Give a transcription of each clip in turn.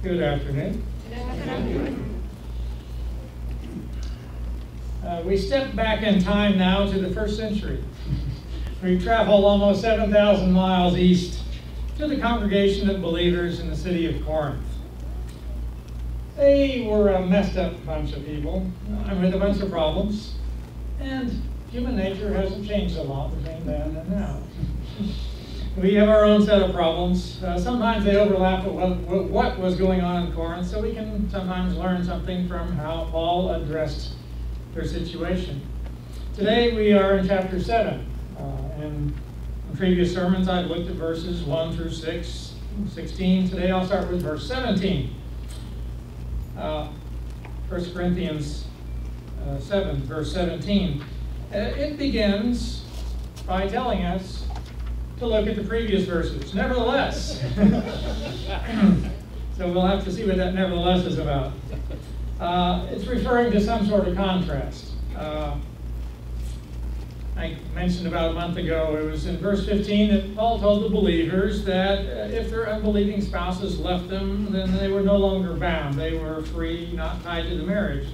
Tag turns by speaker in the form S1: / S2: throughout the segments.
S1: Good afternoon. We step back in time now to the first century. We travel almost 7,000 miles east to the congregation of believers in the city of Corinth. They were a messed up bunch of people, with a bunch of problems, and human nature hasn't changed a lot between then and now. We have our own set of problems. Sometimes they overlap with what was going on in Corinth, so we can sometimes learn something from how Paul addressed their situation. Today we are in chapter 7. And in previous sermons I've looked at verses 1 through 16. Today I'll start with verse 17. 1 Corinthians 7, verse 17. It begins by telling us to look at the previous verses. Nevertheless. So we'll have to see what that nevertheless is about. It's referring to some sort of contrast. I mentioned about a month ago, it was in verse 15 that Paul told the believers that if their unbelieving spouses left them, then they were no longer bound. They were free, not tied to the marriage.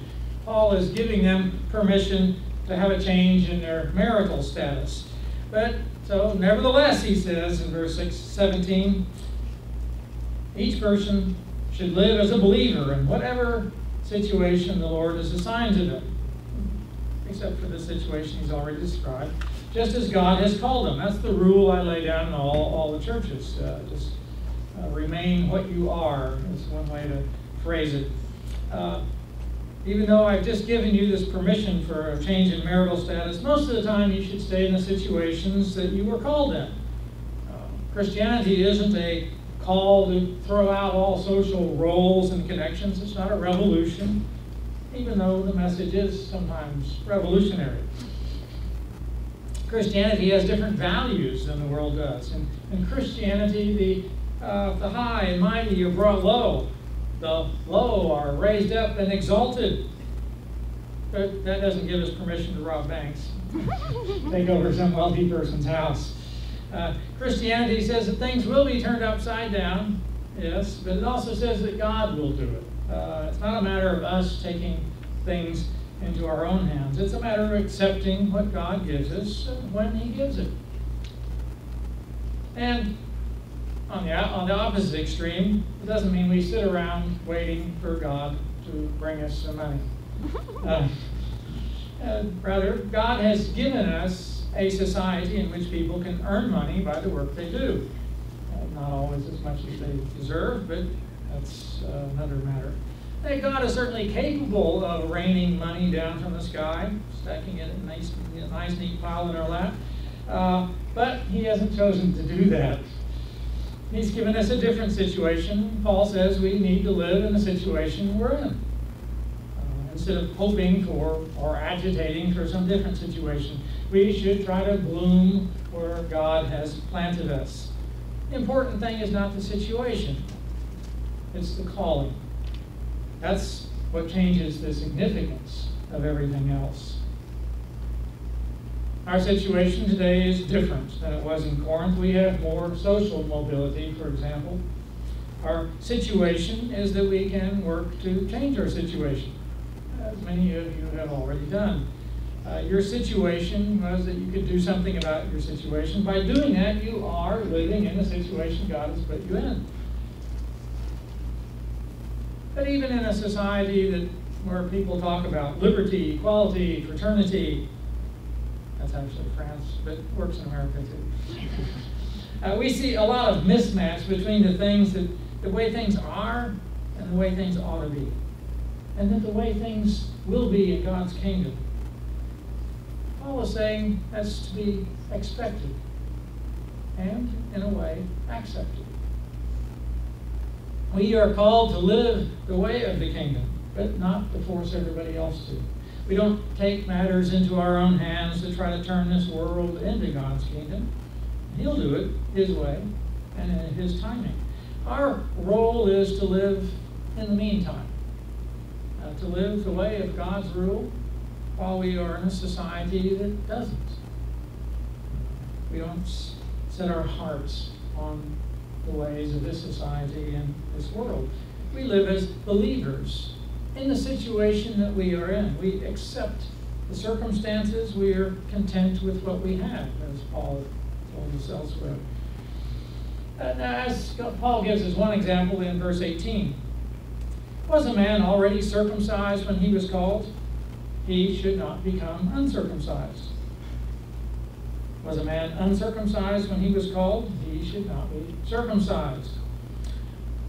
S1: Paul is giving them permission to have a change in their marital status. So nevertheless, he says in verse 17, each person should live as a believer in whatever situation the Lord has assigned to them, except for the situation he's already described, just as God has called them. That's the rule I lay down in all the churches. Remain what you are is one way to phrase it. Even though I've just given you this permission for a change in marital status, most of the time you should stay in the situations that you were called in. Christianity isn't a call to throw out all social roles and connections. It's not a revolution, even though the message is sometimes revolutionary. Christianity has different values than the world does. In Christianity, the high and mighty are brought low. The low are raised up and exalted. But that doesn't give us permission to rob banks, take over some wealthy person's house. Christianity says that things will be turned upside down, yes, but it also says that God will do it. It's not a matter of us taking things into our own hands. It's a matter of accepting what God gives us when He gives it. And on the opposite extreme, it doesn't mean we sit around waiting for God to bring us some money. Rather, God has given us a society in which people can earn money by the work they do. Not always as much as they deserve, but that's another matter. God is certainly capable of raining money down from the sky, stacking it in a nice neat pile in our lap, but He hasn't chosen to do that. He's given us a different situation. Paul says we need to live in the situation we're in, instead of hoping for or agitating for some different situation. We should try to bloom where God has planted us. The important thing is not the situation, it's the calling. That's what changes the significance of everything else. Our situation today is different than it was in Corinth. We have more social mobility, for example. Our situation is that we can work to change our situation, as many of you have already done. Your situation was that you could do something about your situation. By doing that, you are living in the situation God has put you in. But even in a society where people talk about liberty, equality, fraternity, that's actually France, but it works in America too. We see a lot of mismatch between the way things are and the way things ought to be, and then the way things will be in God's kingdom. Paul is saying that's to be expected and, in a way, accepted. We are called to live the way of the kingdom, but not to force everybody else to. We don't take matters into our own hands to try to turn this world into God's kingdom. He'll do it His way and in His timing. Our role is to live in the meantime, to live the way of God's rule while we are in a society that doesn't. We don't set our hearts on the ways of this society and this world. We live as believers in the situation that we are in. We accept the circumstances. We are content with what we have, as Paul told us elsewhere. Now, as Paul gives us one example in verse 18. Was a man already circumcised when he was called? He should not become uncircumcised. Was a man uncircumcised when he was called? He should not be circumcised.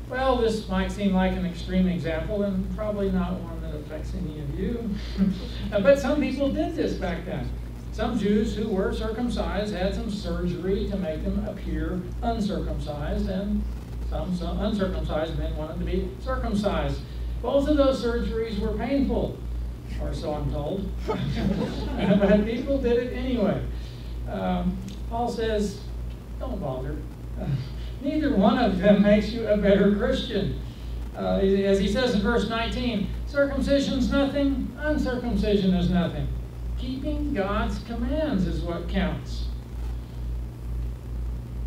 S1: Well, this might seem like an extreme example, and probably not one that affects any of you. But some people did this back then. Some Jews who were circumcised had some surgery to make them appear uncircumcised, and some uncircumcised men wanted to be circumcised. Both of those surgeries were painful, or so I'm told. But people did it anyway. Paul says, don't bother. Neither one of them makes you a better Christian. As he says in verse 19, circumcision's nothing, uncircumcision is nothing. Keeping God's commands is what counts.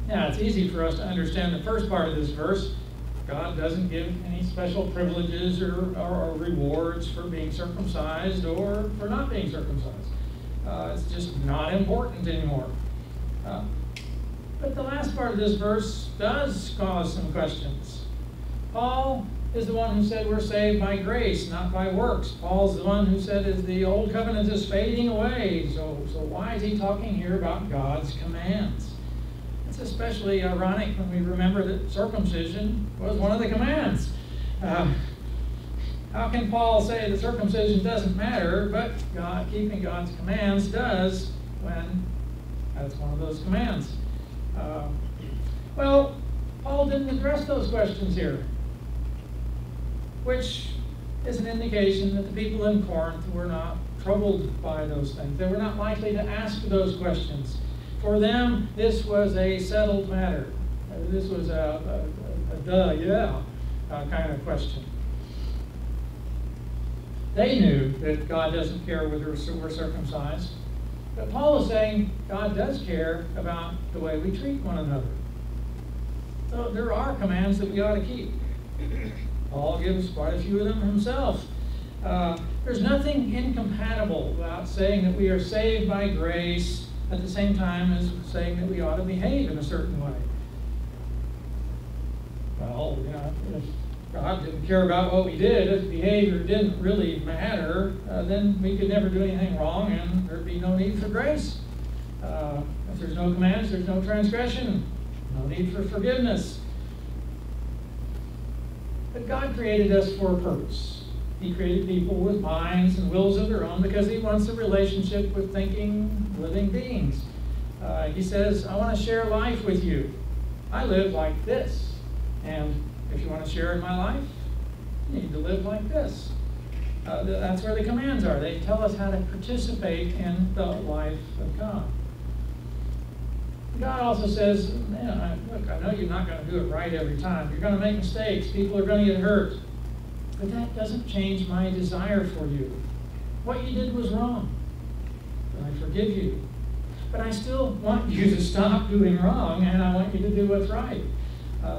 S1: Now, it's easy for us to understand the first part of this verse. God doesn't give any special privileges or rewards for being circumcised or for not being circumcised. It's just not important anymore. But the last part of this verse does cause some questions. Paul is the one who said we're saved by grace, not by works. Paul's the one who said the old covenant is fading away. So why is he talking here about God's commands? It's especially ironic when we remember that circumcision was one of the commands. How can Paul say that circumcision doesn't matter, but keeping God's commands does when that's one of those commands? Well, Paul didn't address those questions here, which is an indication that the people in Corinth were not troubled by those things. They were not likely to ask those questions. For them, this was a settled matter. This was a kind of question. They knew that God doesn't care whether we're circumcised. But Paul is saying God does care about the way we treat one another. So there are commands that we ought to keep. Paul gives quite a few of them himself. There's nothing incompatible about saying that we are saved by grace at the same time as saying that we ought to behave in a certain way. Well, if God didn't care about what we did, if behavior didn't really matter, then we could never do anything wrong and there'd be no need for grace. If there's no commands, there's no transgression, no need for forgiveness. But God created us for a purpose. He created people with minds and wills of their own because he wants a relationship with thinking, living beings. He says, I want to share life with you. I live like this. And if you want to share in my life, you need to live like this. That's where the commands are. They tell us how to participate in the life of God. God also says, look, I know you're not going to do it right every time. You're going to make mistakes. People are going to get hurt. But that doesn't change my desire for you. What you did was wrong. And I forgive you. But I still want you to stop doing wrong, and I want you to do what's right.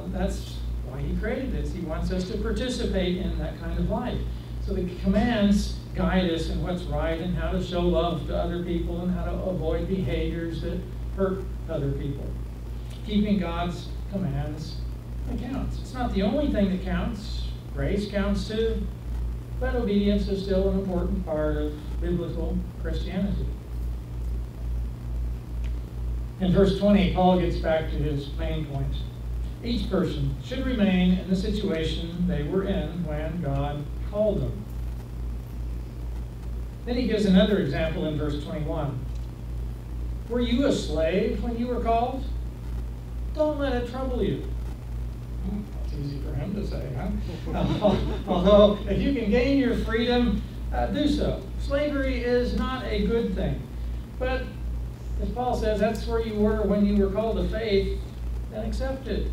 S1: That's why he created this. He wants us to participate in that kind of life. So the commands guide us in what's right and how to show love to other people and how to avoid behaviors that hurt other people. Keeping God's commands counts. It's not the only thing that counts. Grace counts too. But obedience is still an important part of biblical Christianity. In verse 20, Paul gets back to his main point. Each person should remain in the situation they were in when God called them. Then he gives another example in verse 21. Were you a slave when you were called? Don't let it trouble you. That's easy for him to say, huh? Although, if you can gain your freedom, do so. Slavery is not a good thing. But, as Paul says, that's where you were when you were called to faith, then accept it.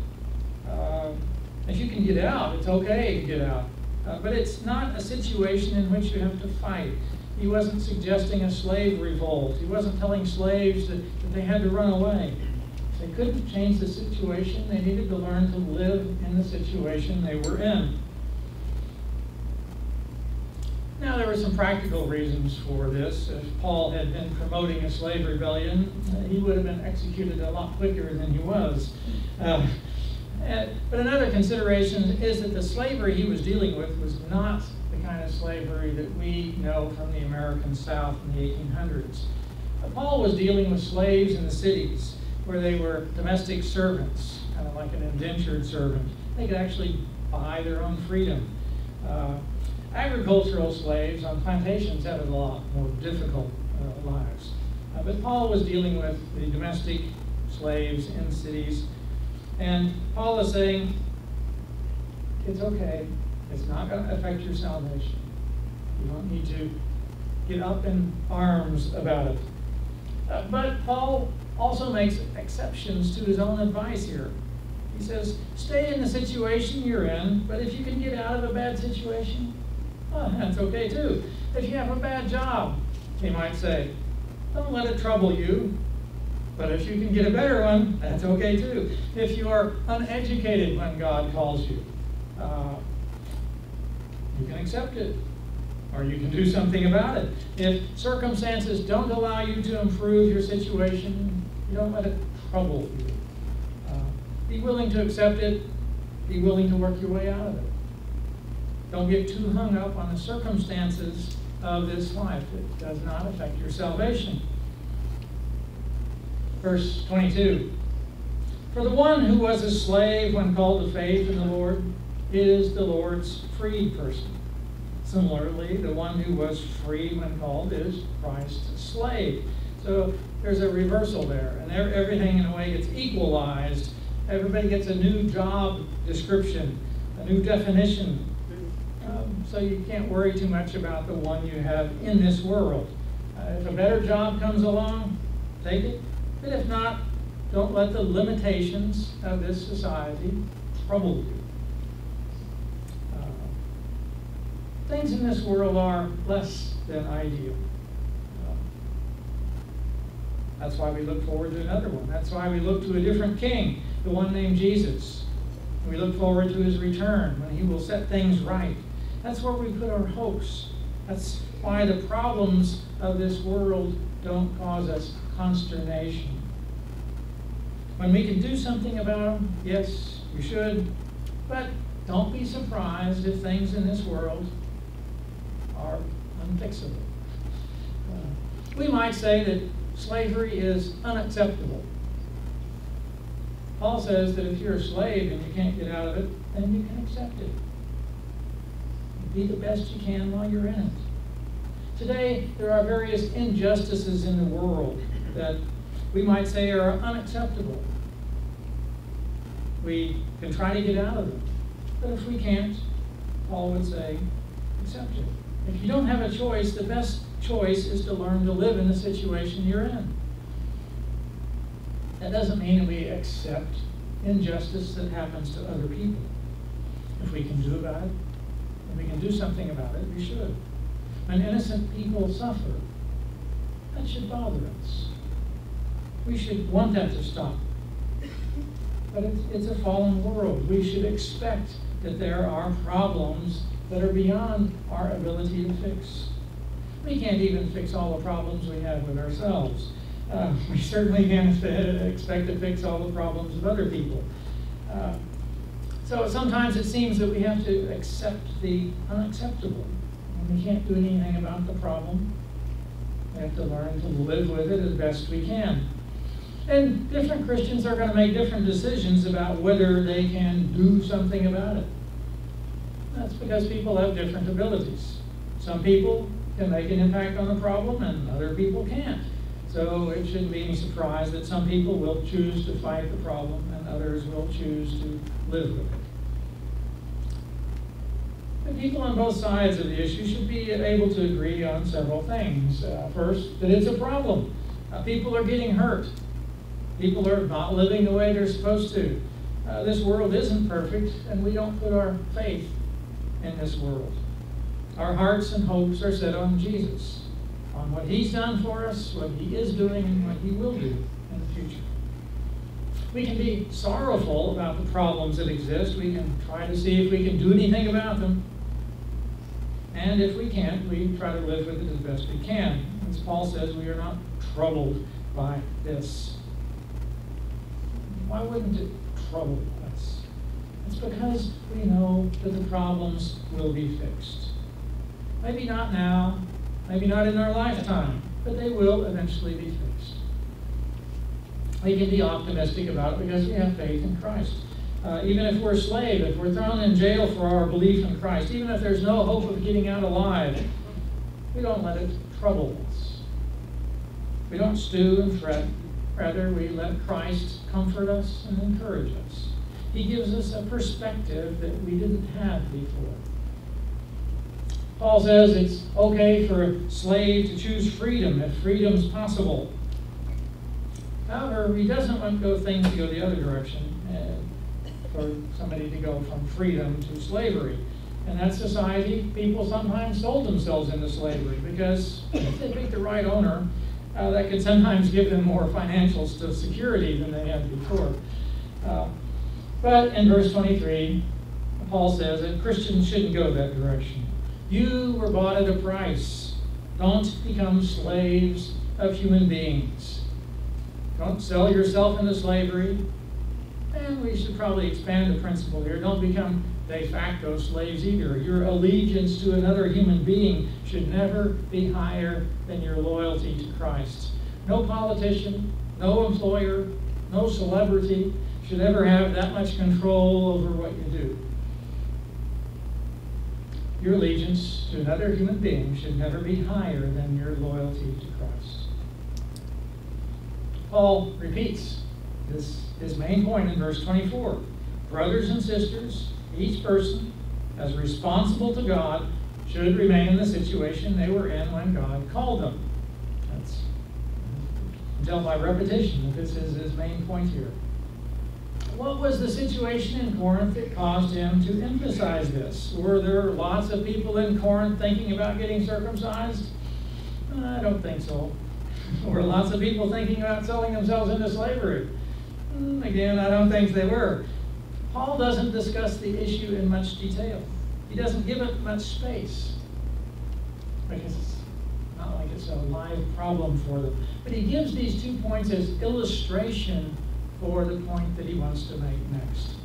S1: If you can get out, it's okay to get out. But it's not a situation in which you have to fight. He wasn't suggesting a slave revolt. He wasn't telling slaves that they had to run away. If they couldn't change the situation, they needed to learn to live in the situation they were in. Now, there were some practical reasons for this. If Paul had been promoting a slave rebellion, he would have been executed a lot quicker than he was. But another consideration is that the slavery he was dealing with was not the kind of slavery that we know from the American South in the 1800s. Paul was dealing with slaves in the cities where they were domestic servants, kind of like an indentured servant. They could actually buy their own freedom. Agricultural slaves on plantations had a lot more difficult lives. But Paul was dealing with the domestic slaves in cities. And Paul is saying, it's okay. It's not going to affect your salvation. You don't need to get up in arms about it. But Paul also makes exceptions to his own advice here. He says, stay in the situation you're in, but if you can get out of a bad situation, well, that's okay too. If you have a bad job, he might say, don't let it trouble you. But if you can get a better one, that's okay too. If you are uneducated when God calls you, you can accept it, or you can do something about it. If circumstances don't allow you to improve your situation, you don't let it trouble you. Be willing to accept it. Be willing to work your way out of it. Don't get too hung up on the circumstances of this life. It does not affect your salvation. Verse 22. For the one who was a slave when called to faith in the Lord is the Lord's freed person. Similarly, the one who was free when called is Christ's slave. So there's a reversal there, and everything in a way gets equalized. Everybody gets a new job description, a new definition. So you can't worry too much about the one you have in this world. If a better job comes along, take it. But if not, don't let the limitations of this society trouble you. Things in this world are less than ideal. That's why we look forward to another one. That's why we look to a different king, the one named Jesus. We look forward to his return when he will set things right. That's where we put our hopes. That's why the problems of this world don't cause us consternation. When we can do something about them, yes, we should, but don't be surprised if things in this world are unfixable. We might say that slavery is unacceptable. Paul says that if you're a slave and you can't get out of it, then you can accept it. Be the best you can while you're in it. Today, there are various injustices in the world that we might say are unacceptable. We can try to get out of them. But if we can't, Paul would say, accept it. If you don't have a choice, the best choice is to learn to live in the situation you're in. That doesn't mean that we accept injustice that happens to other people. If we can do about it, if we can do something about it, we should. When innocent people suffer, that should bother us. We should want that to stop. But it's a fallen world. We should expect that there are problems that are beyond our ability to fix. We can't even fix all the problems we have with ourselves. We certainly can't expect to fix all the problems of other people. So sometimes it seems that we have to accept the unacceptable. And we can't do anything about the problem. We have to learn to live with it as best we can. And different Christians are going to make different decisions about whether they can do something about it. That's because people have different abilities. Some people can make an impact on the problem and other people can't. So it shouldn't be any surprise that some people will choose to fight the problem and others will choose to live with it. But people on both sides of the issue should be able to agree on several things. First, that it's a problem. People are getting hurt. People are not living the way they're supposed to. This world isn't perfect, and we don't put our faith in this world. Our hearts and hopes are set on Jesus, on what he's done for us, what he is doing, and what he will do in the future. We can be sorrowful about the problems that exist. We can try to see if we can do anything about them. And if we can't, we try to live with it as best we can. As Paul says, we are not troubled by this. Why wouldn't it trouble us? It's because we know that the problems will be fixed. Maybe not now, maybe not in our lifetime, but they will eventually be fixed. We can be optimistic about it because we have faith in Christ. Even if we're a slave, if we're thrown in jail for our belief in Christ, even if there's no hope of getting out alive, we don't let it trouble us. We don't stew and fret. Rather, we let Christ comfort us and encourage us. He gives us a perspective that we didn't have before. Paul says it's okay for a slave to choose freedom if freedom's possible. However, he doesn't want things to go the other direction, for somebody to go from freedom to slavery. In that society, people sometimes sold themselves into slavery because if they picked the right owner, that could sometimes give them more financial security than they had before. But in verse 23, Paul says that Christians shouldn't go that direction. You were bought at a price. Don't become slaves of human beings. Don't sell yourself into slavery. And we should probably expand the principle here. Don't become de facto slaves either. Your allegiance to another human being should never be higher than your loyalty to Christ. No politician, no employer, no celebrity should ever have that much control over what you do. Your allegiance to another human being should never be higher than your loyalty to Christ. Paul repeats his main point in verse 24. Brothers and sisters, each person, as responsible to God, should remain in the situation they were in when God called them. That's tell by repetition that this is his main point here. What was the situation in Corinth that caused him to emphasize this? Were there lots of people in Corinth thinking about getting circumcised? I don't think so. Were lots of people thinking about selling themselves into slavery? Again, I don't think they were. Paul doesn't discuss the issue in much detail. He doesn't give it much space because it's not like it's a live problem for them. But he gives these 2 points as illustration for the point that he wants to make next.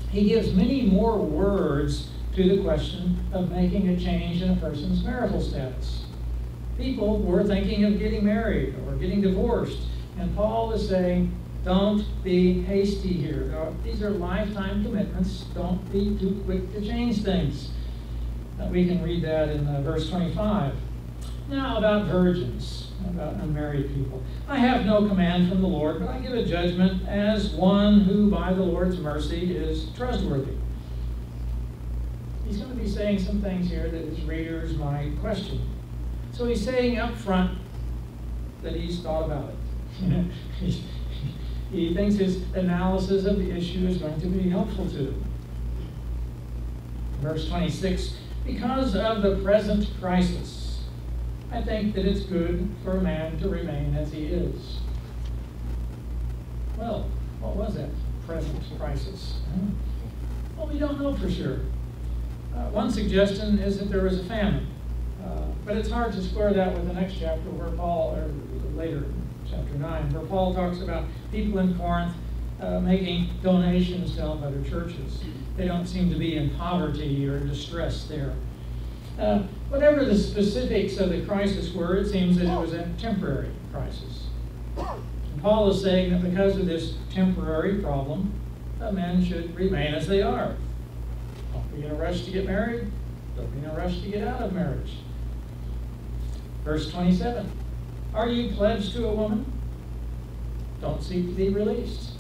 S1: He gives many more words to the question of making a change in a person's marital status. People were thinking of getting married or getting divorced, and Paul is saying, don't be hasty here. These are lifetime commitments. Don't be too quick to change things. We can read that in verse 25. Now about virgins, about unmarried people. I have no command from the Lord, but I give a judgment as one who by the Lord's mercy is trustworthy. He's going to be saying some things here that his readers might question. So he's saying up front that he's thought about it. He thinks his analysis of the issue is going to be helpful to him. Verse 26, because of the present crisis, I think that it's good for a man to remain as he is. Well, what was that present crisis? Well, we don't know for sure. One suggestion is that there was a famine. But it's hard to square that with the next chapter where Paul, or later, chapter 9, where Paul talks about people in Corinth making donations to help other churches. They don't seem to be in poverty or distress there. Whatever the specifics of the crisis were, it seems that it was a temporary crisis. And Paul is saying that because of this temporary problem, men should remain as they are. Don't be in a rush to get married. Don't be in a rush to get out of marriage. Verse 27, are you pledged to a woman? Don't seek to be released.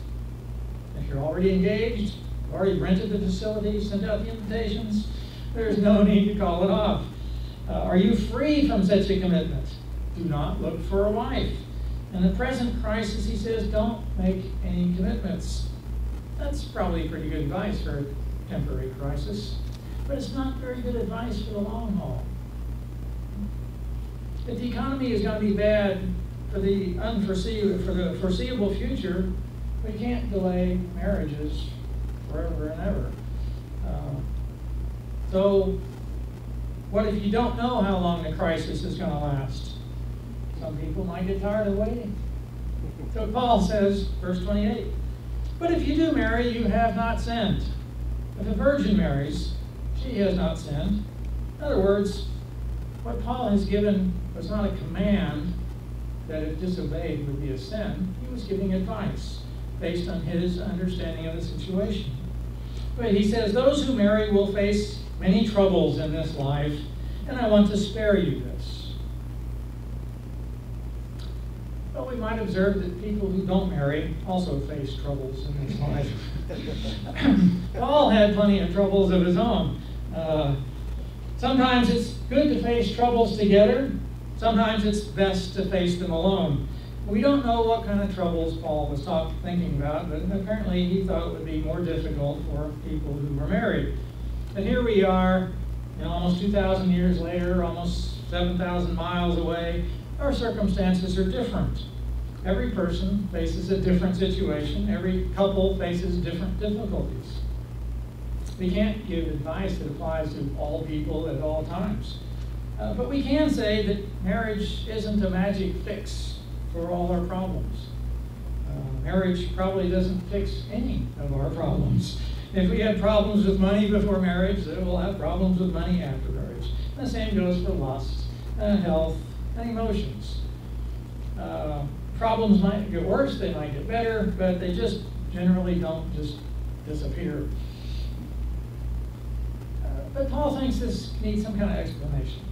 S1: If you're already engaged, already rented the facility, sent out the invitations, there's no need to call it off. Are you free from such a commitment? Do not look for a wife. In the present crisis, he says, don't make any commitments. That's probably pretty good advice for a temporary crisis, but it's not very good advice for the long haul. If the economy is going to be bad for the foreseeable future, we can't delay marriages forever and ever. So What if you don't know how long the crisis is going to last? Some people might get tired of waiting. So Paul says, verse 28, but if you do marry, you have not sinned. If a virgin marries, she has not sinned. In other words, what Paul has given was not a command that if disobeyed would be a sin. He was giving advice based on his understanding of the situation. But he says, those who marry will face many troubles in this life, and I want to spare you this. Well, we might observe that people who don't marry also face troubles in this life. Paul had plenty of troubles of his own. Sometimes it's good to face troubles together. Sometimes it's best to face them alone. We don't know what kind of troubles Paul was thinking about, but apparently he thought it would be more difficult for people who were married. But here we are, almost 2,000 years later, almost 7,000 miles away. Our circumstances are different. Every person faces a different situation. Every couple faces different difficulties. We can't give advice that applies to all people at all times. But we can say that marriage isn't a magic fix for all our problems. Marriage probably doesn't fix any of our problems. If we had problems with money before marriage, then we'll have problems with money after marriage. And the same goes for lust, health, and emotions. Problems might get worse, they might get better, but they just generally don't just disappear. But Paul thinks this needs some kind of explanation.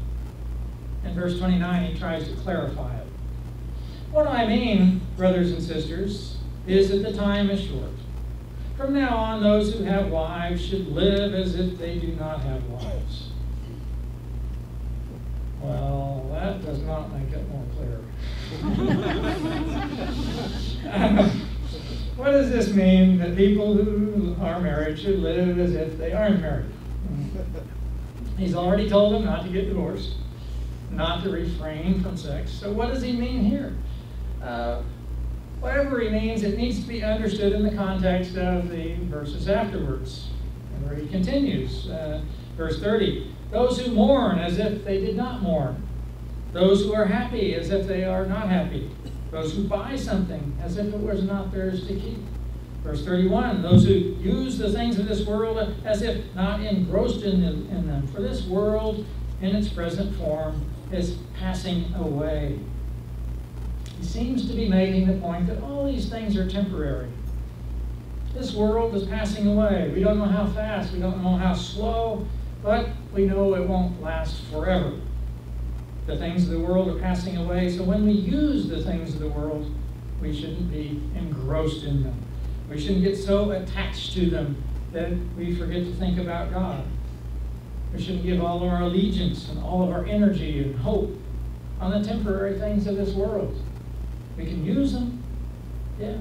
S1: In verse 29, he tries to clarify it. What I mean, brothers and sisters, is that the time is short. From now on, those who have wives should live as if they do not have wives. Well, that does not make it more clear. What does this mean, that people who are married should live as if they aren't married? He's already told them not to get divorced, not to refrain from sex. So what does he mean here? Whatever he means, it needs to be understood in the context of the verses afterwards, and where he continues. Verse 30, those who mourn as if they did not mourn. Those who are happy as if they are not happy. Those who buy something as if it was not theirs to keep. Verse 31, those who use the things of this world as if not engrossed in them. For this world, in its present form, is passing away. He seems to be making the point that all these things are temporary. This world is passing away. We don't know how fast, we don't know how slow, but we know it won't last forever. The things of the world are passing away, so when we use the things of the world, we shouldn't be engrossed in them. We shouldn't get so attached to them that we forget to think about God. We shouldn't give all of our allegiance and all of our energy and hope on the temporary things of this world. We can use them, yeah,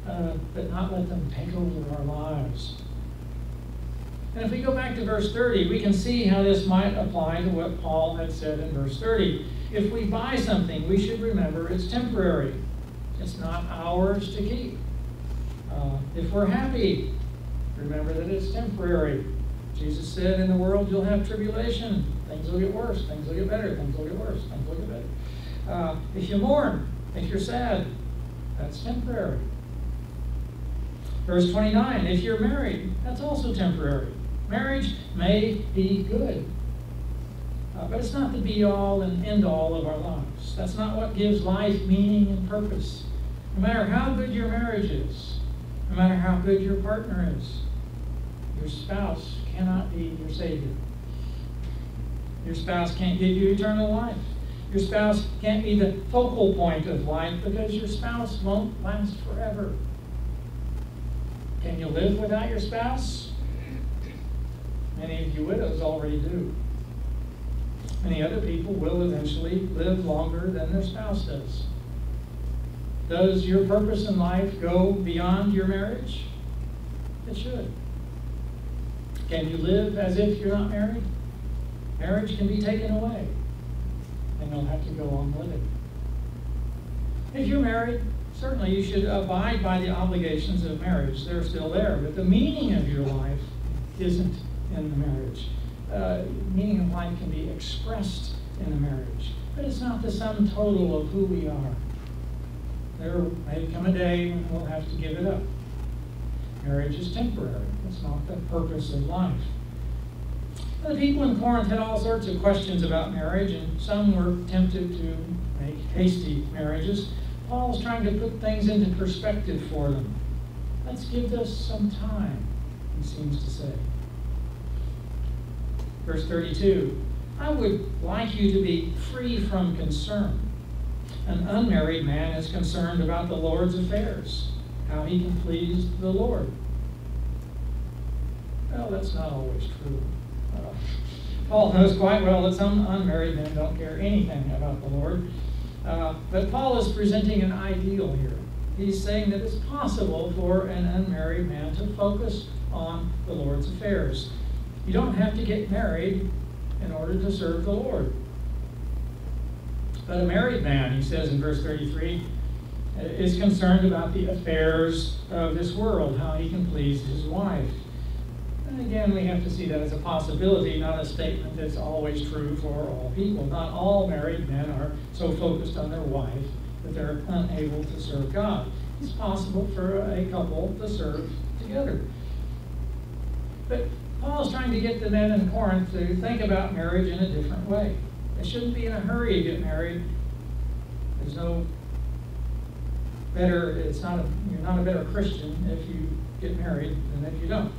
S1: but not let them take over our lives. And if we go back to verse 30, we can see how this might apply to what Paul had said in verse 30. If we buy something, we should remember it's temporary. It's not ours to keep. If we're happy, remember that it's temporary. Jesus said, in the world you'll have tribulation. Things will get worse. Things will get better. Things will get worse. Things will get better. If you mourn, if you're sad, that's temporary. Verse 29, if you're married, that's also temporary. Marriage may be good, but it's not the be-all and end-all of our lives. That's not what gives life meaning and purpose. No matter how good your marriage is, no matter how good your partner is, your spouse cannot be your Savior. Your spouse can't give you eternal life. Your spouse can't be the focal point of life because your spouse won't last forever. Can you live without your spouse? Many of you widows already do. Many other people will eventually live longer than their spouse does. Does your purpose in life go beyond your marriage? It should. Can you live as if you're not married? Marriage can be taken away, and you'll have to go on living. If you're married, certainly you should abide by the obligations of marriage. They're still there, but the meaning of your life isn't in the marriage. meaning of life can be expressed in a marriage, but it's not the sum total of who we are. There may come a day when we'll have to give it up. Marriage is temporary. It's not the purpose of life. The people in Corinth had all sorts of questions about marriage, and some were tempted to make hasty marriages. Paul's trying to put things into perspective for them. Let's give this some time, he seems to say. Verse 32, I would like you to be free from concern. An unmarried man is concerned about the Lord's affairs, how he can please the Lord. Well, that's not always true. Paul knows quite well that some unmarried men don't care anything about the Lord. But Paul is presenting an ideal here. He's saying that it's possible for an unmarried man to focus on the Lord's affairs. You don't have to get married in order to serve the Lord. But a married man, he says in verse 33, is concerned about the affairs of this world, how he can please his wife. And again, we have to see that as a possibility, not a statement that's always true for all people. Not all married men are so focused on their wife that they're unable to serve God. It's possible for a couple to serve together. But Paul's trying to get the men in Corinth to think about marriage in a different way. They shouldn't be in a hurry to get married. There's no better, you're not a better Christian if you get married than if you don't.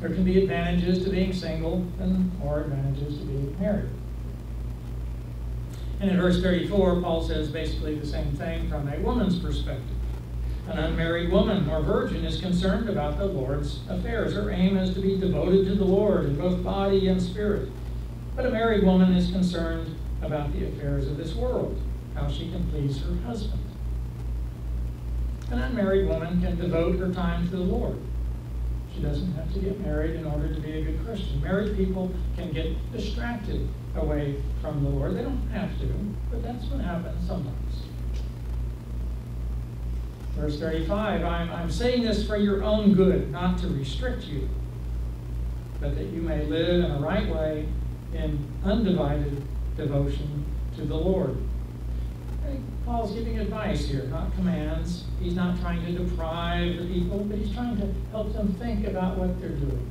S1: There can be advantages to being single and more advantages to being married. And in verse 34, Paul says basically the same thing from a woman's perspective. An unmarried woman or virgin is concerned about the Lord's affairs. Her aim is to be devoted to the Lord in both body and spirit. But a married woman is concerned about the affairs of this world, how she can please her husband. An unmarried woman can devote her time to the Lord. She doesn't have to get married in order to be a good Christian. Married people can get distracted away from the Lord. They don't have to, but that's what happens sometimes. Verse 35, I'm saying this for your own good, not to restrict you, but that you may live in a right way in undivided devotion to the Lord. Paul's giving advice here, not commands. He's not trying to deprive the people, but he's trying to help them think about what they're doing.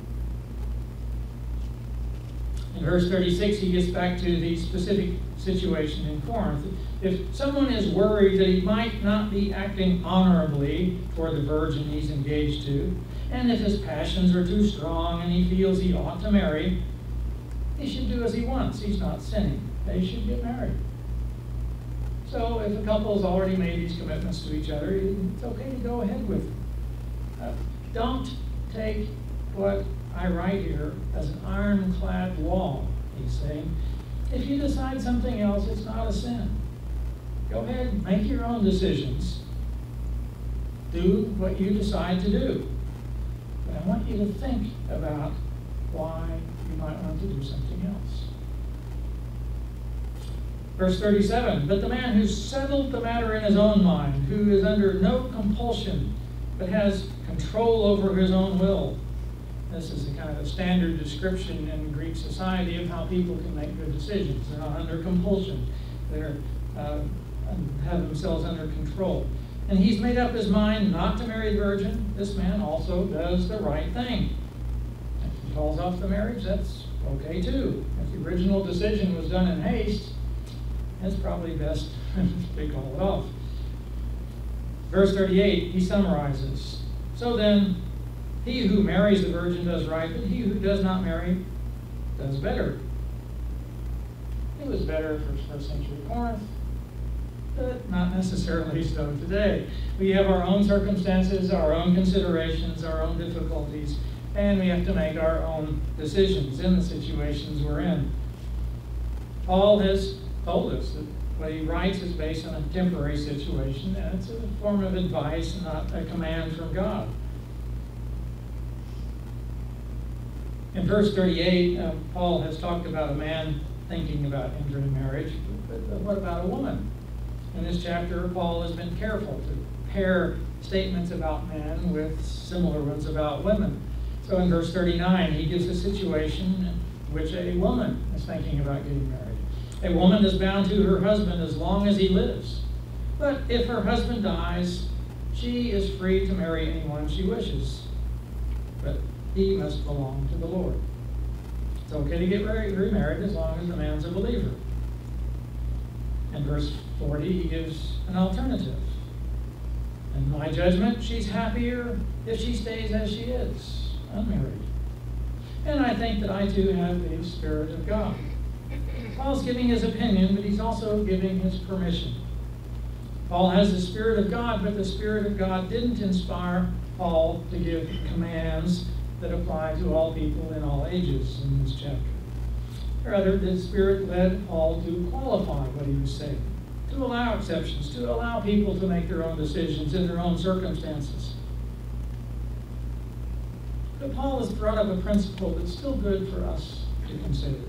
S1: In verse 36, he gets back to the specific situation in Corinth. If someone is worried that he might not be acting honorably toward the virgin he's engaged to, and if his passions are too strong and he feels he ought to marry, he should do as he wants. He's not sinning. They should get married. So if a couple has already made these commitments to each other, it's okay to go ahead with them. Don't take what I write here as an ironclad wall, he's saying. If you decide something else, it's not a sin. Go ahead, make your own decisions. Do what you decide to do. But I want you to think about why you might want to do something else. Verse 37, but the man who's settled the matter in his own mind, who is under no compulsion, but has control over his own will. This is a kind of a standard description in Greek society of how people can make good decisions. They're not under compulsion. They're have themselves under control. And he's made up his mind not to marry a virgin. This man also does the right thing. If he calls off the marriage, that's okay too. If the original decision was done in haste, it's probably best to call it off. Verse 38, he summarizes. So then, he who marries the virgin does right, but he who does not marry does better. It was better for first century Corinth, but not necessarily so today. We have our own circumstances, our own considerations, our own difficulties, and we have to make our own decisions in the situations we're in. Paul has told us that what he writes is based on a temporary situation, and it's a form of advice, not a command from God. In verse 38, Paul has talked about a man thinking about entering marriage, but what about a woman? In this chapter, Paul has been careful to pair statements about men with similar ones about women. So in verse 39, he gives a situation which a woman is thinking about getting married. A woman is bound to her husband as long as he lives. But if her husband dies, she is free to marry anyone she wishes. But he must belong to the Lord. It's okay to get remarried as long as the man's a believer. In verse 40, he gives an alternative. In my judgment, she's happier if she stays as she is, unmarried. And I think that I too have the Spirit of God. Paul's giving his opinion, but he's also giving his permission. Paul has the Spirit of God, but the Spirit of God didn't inspire Paul to give commands that apply to all people in all ages in this chapter. Rather, the Spirit led Paul to qualify what he was saying, to allow exceptions, to allow people to make their own decisions in their own circumstances. But Paul has brought up a principle that's still good for us to consider.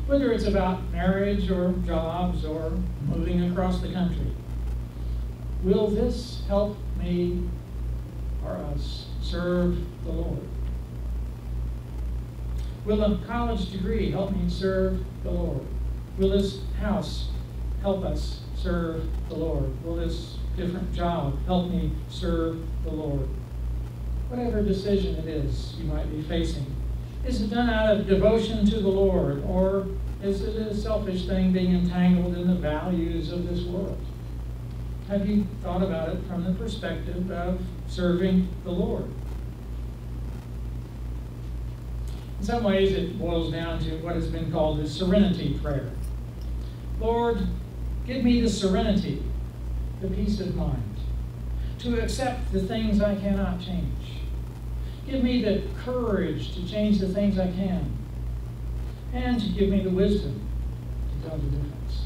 S1: Whether it's about marriage or jobs or moving across the country, will this help me or us serve the Lord? Will a college degree help me serve the Lord? Will this house help us serve the Lord? Will this different job help me serve the Lord? Whatever decision it is you might be facing, is it done out of devotion to the Lord, or is it a selfish thing being entangled in the values of this world? Have you thought about it from the perspective of serving the Lord? In some ways, it boils down to what has been called the serenity prayer. Lord, give me the serenity, the peace of mind, to accept the things I cannot change. Give me the courage to change the things I can, and to give me the wisdom to tell the difference.